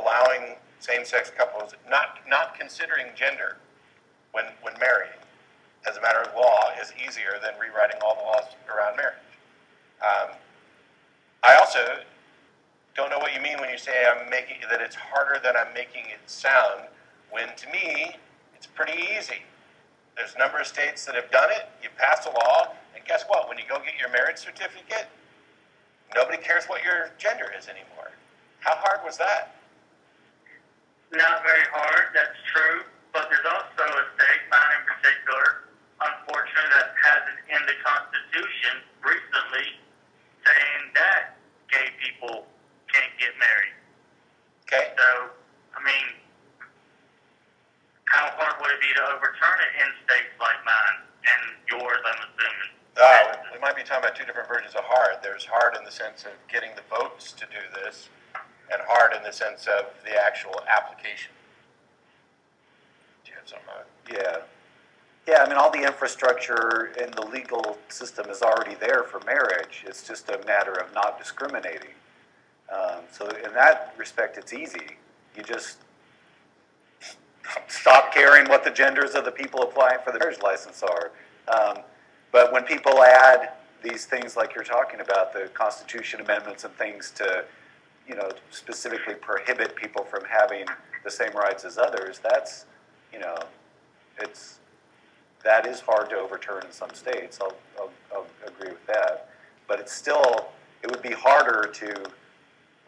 allowing same-sex couples, not considering gender when marrying, as a matter of law, is easier than rewriting all the laws around marriage. I also don't know what you mean when you say that it's harder than I'm making it sound, when to me, it's pretty easy. There's a number of states that have done it. You pass a law, and guess what? When you go get your marriage certificate, nobody cares what your gender is anymore. How hard was that? Not very hard, that's true. But there's also a state, mine in particular, unfortunately, that has it in the Constitution recently saying that gay people can't get married. Okay. So, I mean, how hard would it be to overturn it in states like mine and yours, I'm assuming? We might be talking about two different versions of hard. There's hard in the sense of getting the votes to do this, and hard in the sense of the actual application. Do you have something on it? Yeah, I mean, all the infrastructure in the legal system is already there for marriage. It's just a matter of not discriminating. So in that respect, it's easy. You just stop caring what the genders of the people applying for the marriage license are. But when people add these things like you're talking about, the Constitution amendments and things to, specifically prohibit people from having the same rights as others, that's, that is hard to overturn in some states. I'll agree with that. But it would be harder to,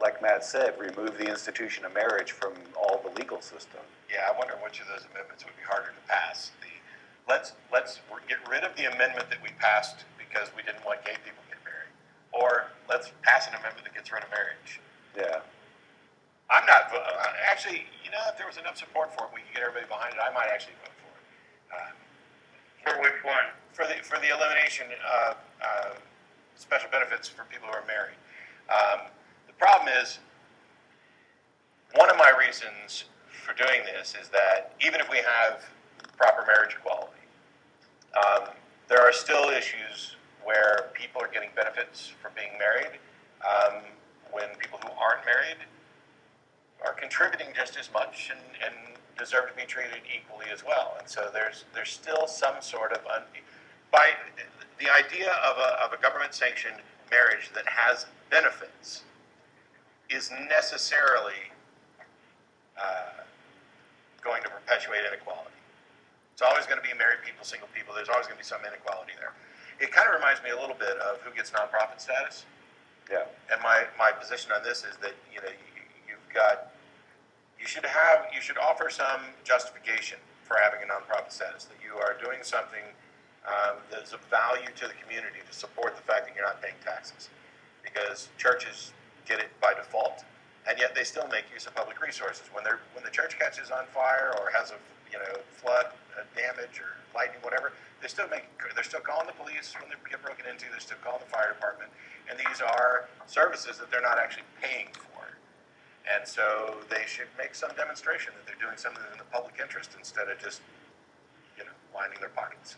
like Matt said, remove the institution of marriage from all the legal system. Yeah, I wonder which of those amendments would be harder to pass. Let's get rid of the amendment that we passed because we didn't want gay people to get married, or let's pass an amendment that gets rid of marriage. Yeah. I'm not actually. If there was enough support for it, we could get everybody behind it. I might actually vote for it. For which one? For the elimination of special benefits for people who are married. The problem is, one of my reasons for doing this is that even if we have proper marriage equality, there are still issues where people are getting benefits for being married when people who aren't married are contributing just as much and deserve to be treated equally as well. And so there's still some sort of by the idea of a government-sanctioned marriage that has benefits is necessarily going to perpetuate inequality. It's always going to be married people, single people. There's always going to be some inequality there. It kind of reminds me a little bit of who gets nonprofit status. Yeah. And my position on this is that you should offer some justification for having a nonprofit status, that you are doing something that's of value to the community to support the fact that you're not paying taxes, because churches get it by default, and yet they still make use of public resources. When the church catches on fire or has a flood, damage, or lightning, whatever, they're still calling the police when they get broken into. They're still calling the fire department, and these are services that they're not actually paying for. And so they should make some demonstration that they're doing something in the public interest instead of just lining their pockets.